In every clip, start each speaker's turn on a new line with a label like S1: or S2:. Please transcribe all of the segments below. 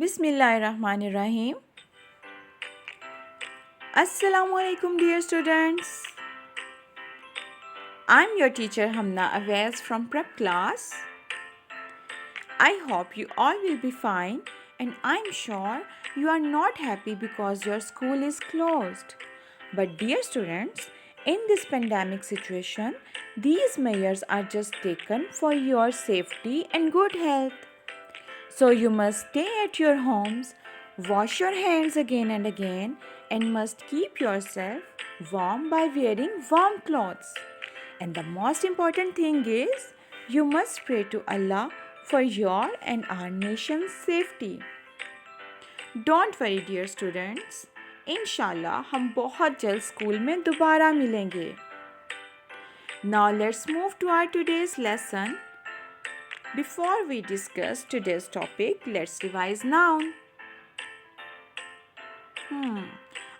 S1: Bismillahirrahmanirrahim. Assalamu alaikum, dear students. I'm your teacher Hamna Awais from prep class. I hope you all will be fine, and I'm sure you are not happy because your school is closed. But dear students, in this pandemic situation, these measures are just taken for your safety and good health. So you must stay at your homes, wash your hands again and again, and must keep yourself warm by wearing warm clothes. And the most important thing is you must pray to Allah for your and our nation's safety. Don't worry dear students. इंशाल्लाह हम बहुत जल्द school में दोबारा मिलेंगे. Now let's move to our today's lesson. Before we discuss today's topic, let's revise noun.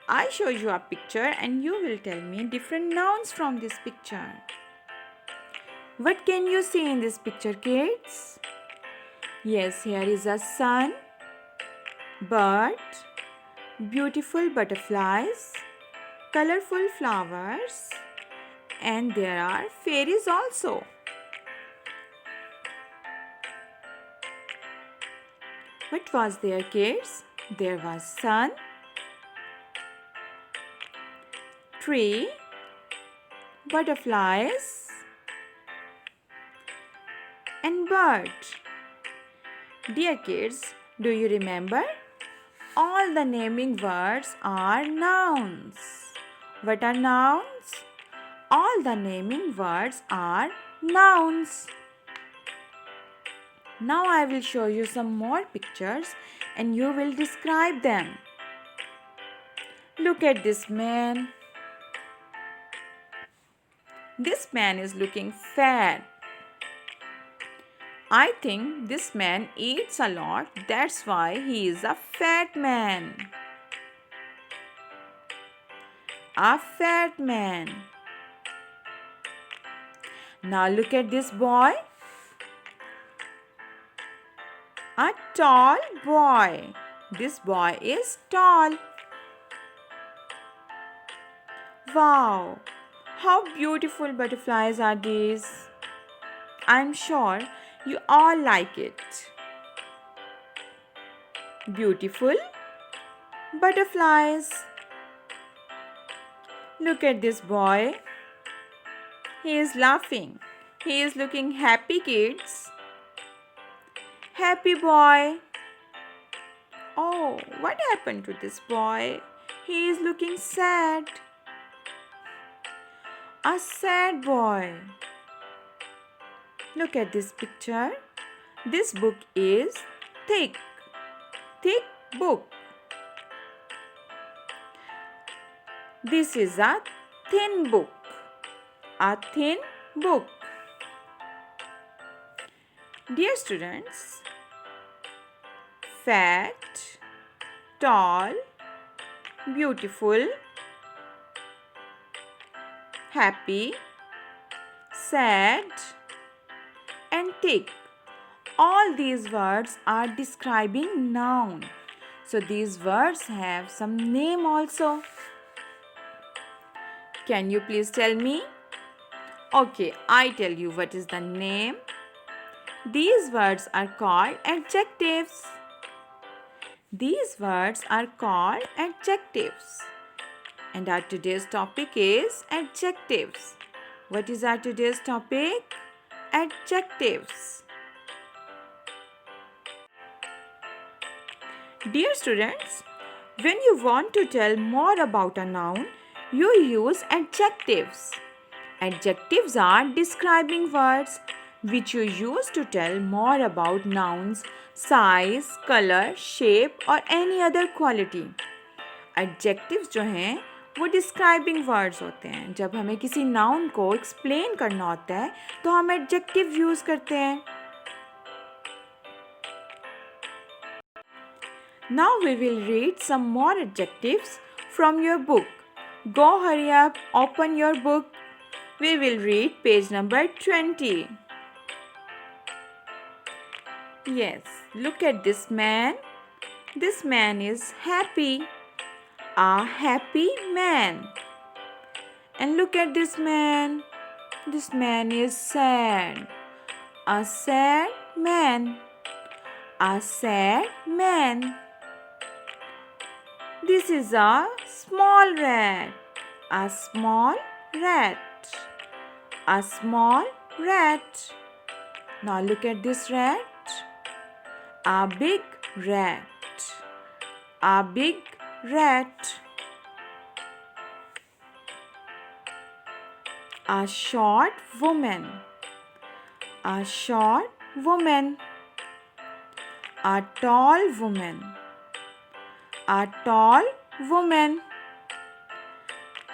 S1: I show you a picture and you will tell me different nouns from this picture. What can you see in this picture, kids? Yes, here is a sun, bird, beautiful butterflies, colorful flowers, and there are fairies also. What was there, kids? There was sun, tree, butterflies, and bird. Dear kids, do you remember? All the naming words are nouns. What are nouns? All the naming words are nouns. Now I will show you some more pictures and you will describe them. Look at this man. This man is looking fat. I think this man eats a lot, that's why he is a fat man. A fat man. Now look at this boy. A tall boy. This boy is tall. Wow, how beautiful butterflies are these. I'm sure you all like it. Beautiful butterflies. Look at this boy. He is laughing. He is looking happy, kids. Happy boy. Oh, what happened to this boy? He is looking sad. A sad boy. Look at this picture. This book is thick. Thick book. This is a thin book. A thin book. Dear students, fat, tall, beautiful, happy, sad, and thick. All these words are describing noun. So these words have some name also. Can you please tell me? Okay, I tell you what is the name. These words are called adjectives. These words are called adjectives. And our today's topic is adjectives. What is our today's topic? Adjectives. Dear students, when you want to tell more about a noun, you use adjectives. Adjectives are describing words which you use to tell more about nouns, size, color, shape or any other quality. Adjectives जो हैं वो describing words होते हैं. जब हमें किसी noun को explain करना होता है तो हम एडजेक्टिव यूज़ करते हैं. Now we will read some more adjectives from your book. Go, hurry up, open your book. We will read page number 20. Yes, look at this man. This man is happy. A happy man. And look at this man. This man is sad. A sad man. A sad man. This is a small rat. A small rat. A small rat. Now look at this rat. A big rat. A big rat. A short woman. A short woman. A tall woman. A tall woman.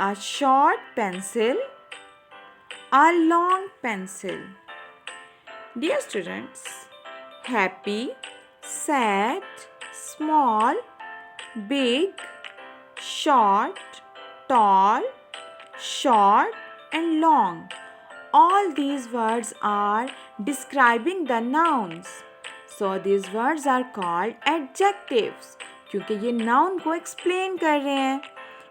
S1: A short pencil. A long pencil. Dear students, happy, sad, small, big, short, tall, short and long. All these words are describing the nouns. So these words are called adjectives. क्योंकि ये noun को explain कर रहे हैं,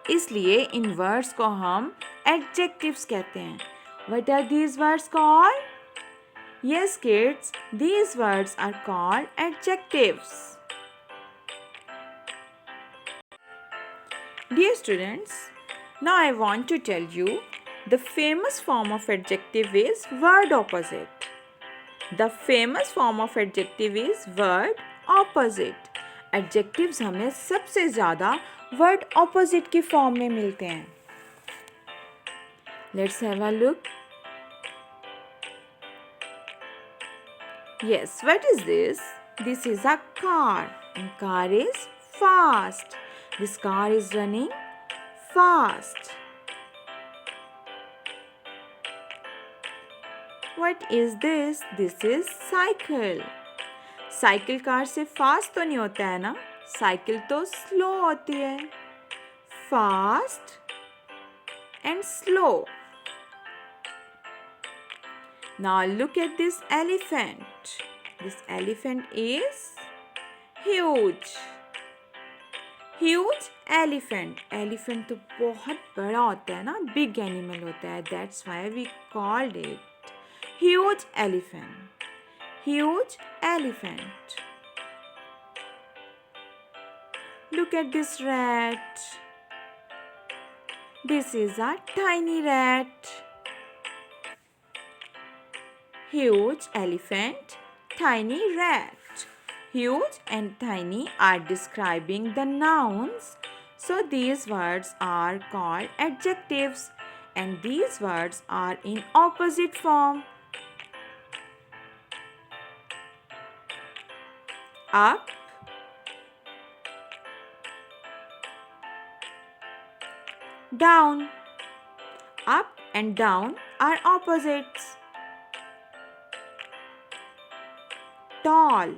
S1: इसलिए इन words को हम adjectives कहते हैं. What are these words called? Yes, kids, these words are called adjectives. Dear students, now I want to tell you the famous form of adjective is word opposite. The famous form of adjective is word opposite. Adjectives हमें सबसे ज़्यादा word opposite की form में मिलते हैं. Let's have a look. Yes, what is this? This is a car, and car is fast. This car is running fast. What is this? This is cycle. Cycle car से fast तो नहीं होता है ना, cycle तो slow होती है. Fast and slow. Now look at this elephant. This elephant is huge. Huge elephant. Elephant तो बहुत बड़ा होता है ना, big animal होता है. That's why we called it huge elephant. Huge elephant. Look at this rat. This is a tiny rat. Huge elephant, tiny rat. Huge and tiny are describing the nouns. So these words are called adjectives, and these words are in opposite form. Up, down. Up and down are opposites. Tall,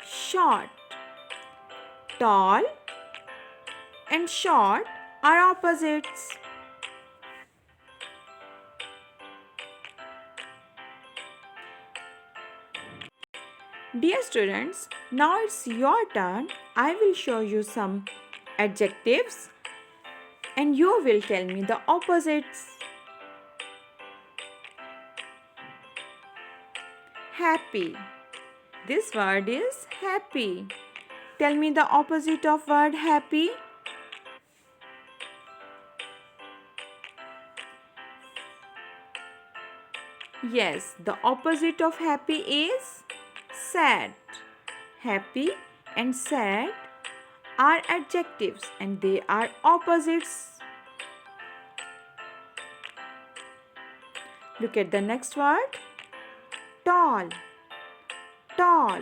S1: short. Tall and short are opposites. Dear students, now it's your turn. I will show you some adjectives and you will tell me the opposites. Happy. This word is happy. Tell me the opposite of word happy. Yes, the opposite of happy is sad. Happy and sad are adjectives and they are opposites. Look at the next word. Tall. Tall.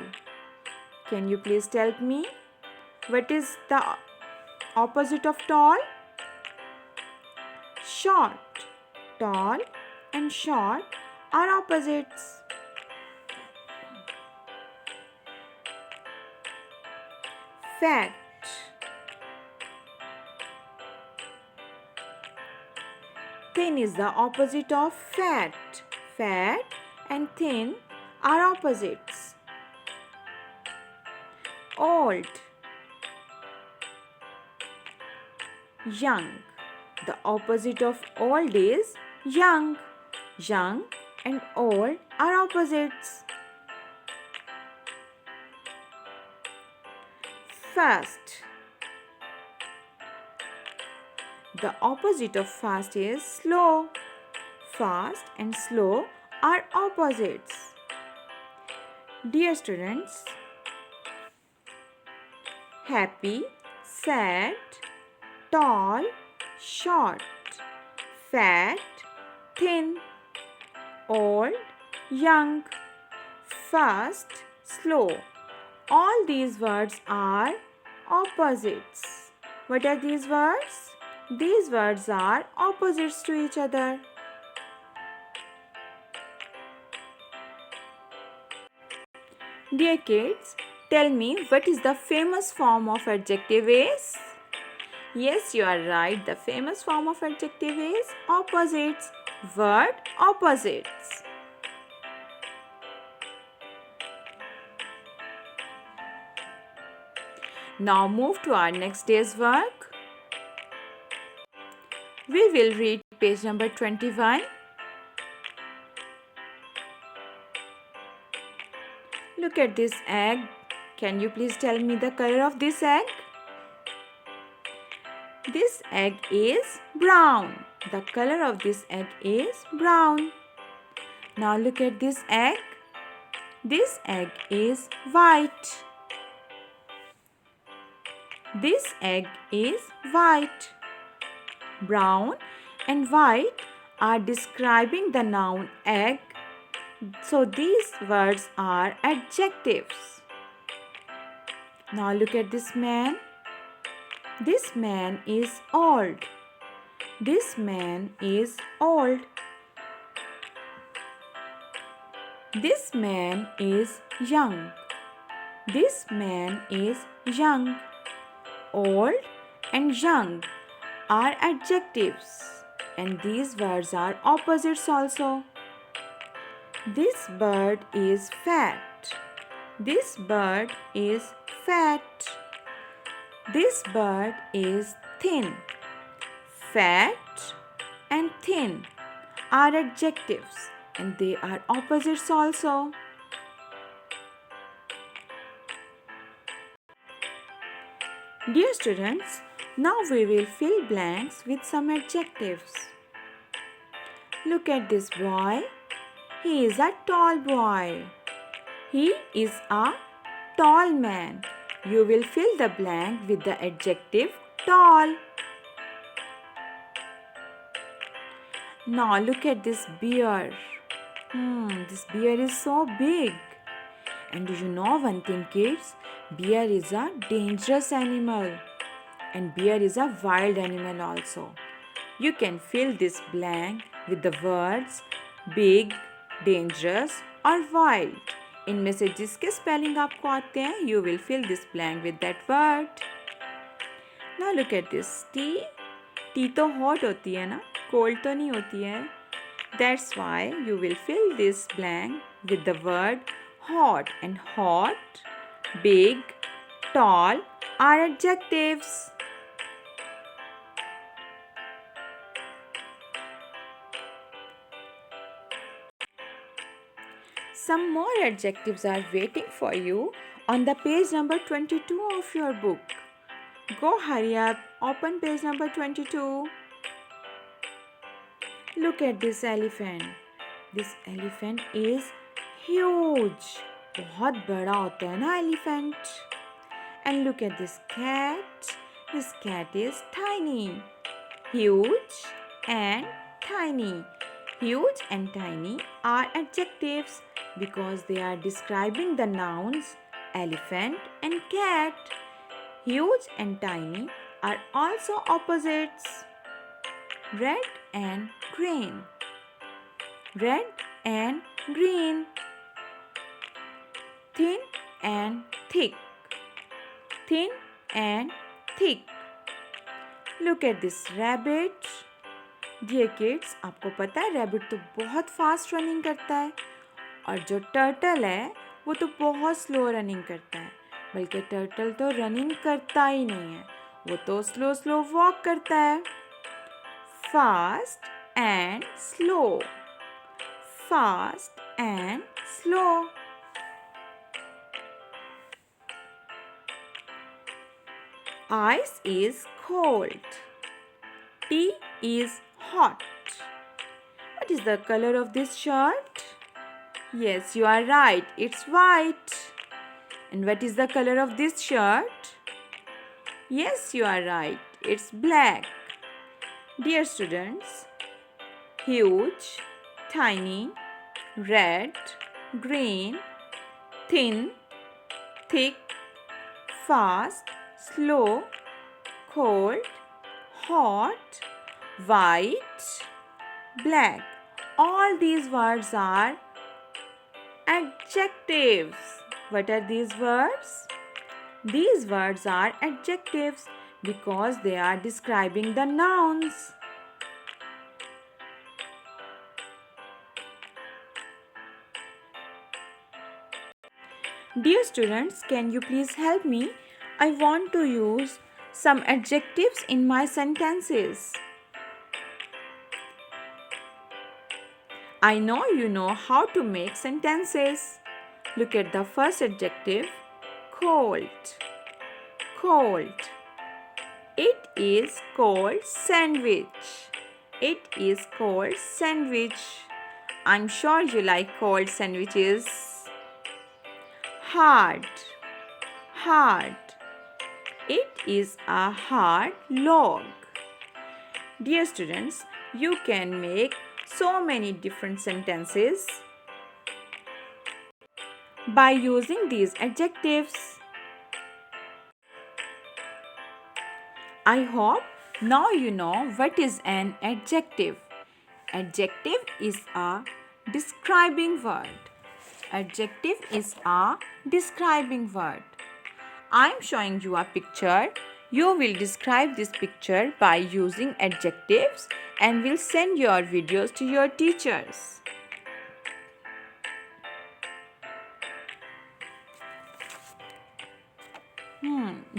S1: Can you please tell me what is the opposite of tall? Short. Tall and short are opposites. Fat. Thin is the opposite of fat. Fat and thin are opposites. old. Young. The opposite of old is young. Young and old are opposites. Fast. The opposite of fast is slow. Fast and slow are opposites. Dear students, happy, sad, tall, short, fat, thin, old, young, fast, slow. All these words are opposites. What are these words? These words are opposites to each other. Dear kids, tell me what is the famous form of adjective is? Yes, you are right. The famous form of adjective is opposites. Word opposites. Now move to our next day's work. We will read page number 21. Look at this egg. Can you please tell me the color of this egg? This egg is brown. The color of this egg is brown. Now look at this egg. This egg is white. This egg is white. Brown and white are describing the noun egg. So these words are adjectives. Now look at this man. This man is old. This man is old. This man is young. This man is young. Old and young are adjectives, and these words are opposites also. This bird is fat. This bird is fat. This bird is thin. Fat and thin are adjectives, and they are opposites also. Dear students, now we will fill blanks with some adjectives. Look at this boy. He is a tall boy. He is a tall man. You will fill the blank with the adjective tall. Now look at this bear. This bear is so big. And do you know one thing, kids? Bear is a dangerous animal. And bear is a wild animal also. You can fill this blank with the words big, dangerous or wild. इनमें से जिसके spelling आपको आते हैं, you will fill this blank with that word. Now look at this. tea तो hot होती है ना, cold तो नहीं होती है. That's why you will fill this blank with the word hot, and hot, big, tall are adjectives. Some more adjectives are waiting for you on the page number 22 of your book. Go, hurry up, open page number 22. Look at this elephant. This elephant is huge. बहुत बड़ा होता है ना elephant. And look at this cat. This cat is tiny. Huge and tiny. Huge and tiny are adjectives because they are describing the nouns elephant and cat. Huge and tiny are also opposites. Red and green. Red and green. Thin and thick. Thin and thick. Look at this rabbit. Dear kids, आपको पता है rabbit तो बहुत fast running करता है और जो turtle है वो तो बहुत slow running करता है. बल्कि टर्टल तो रनिंग करता ही नहीं है, वो तो स्लो स्लो वॉक करता है. Fast and slow. Fast and slow. Ice is cold. Tea is hot. What is the color of this shirt? Yes, you are right. It's white. And what is the color of this shirt? Yes, you are right. It's black. Dear students, huge, tiny, red, green, thin, thick, fast, slow, cold, hot, white, black. All these words are adjectives. What are these words? These words are adjectives because they are describing the nouns. Dear students, can you please help me? I want to use some adjectives in my sentences. I know you know how to make sentences. Look at the first adjective, cold. Cold. It is called sandwich. It is called sandwich. I'm sure you like cold sandwiches. Hard. Hard. It is a hard log. Dear students, you can make so many different sentences by using these adjectives. I hope now you know what is an adjective. Adjective is a describing word. Adjective is a describing word. I am showing you a picture. You will describe this picture by using adjectives and will send your videos to your teachers.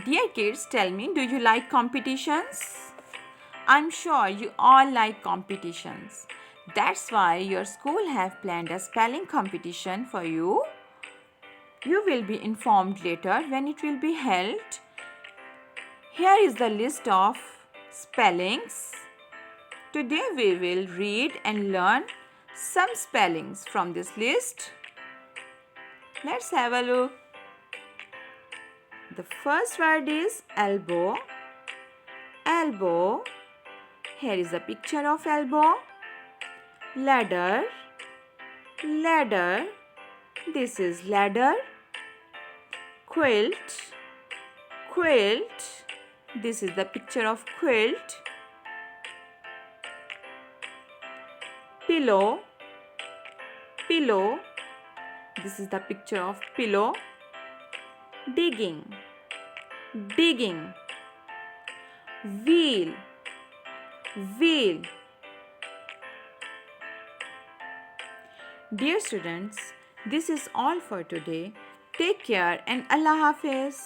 S1: Dear kids, tell me, do you like competitions? I'm sure you all like competitions. That's why your school have planned a spelling competition for you. You will be informed later when it will be held. Here is the list of spellings. Today we will read and learn some spellings from this list. Let's have a look. The first word is elbow. Elbow. Here is a picture of elbow. Ladder. Ladder. This is ladder. Quilt. Quilt. This is the picture of quilt. Pillow. Pillow. This is the picture of pillow. Digging. Digging. Wheel. Wheel. Dear students, this is all for today. Take care and Allah Hafiz.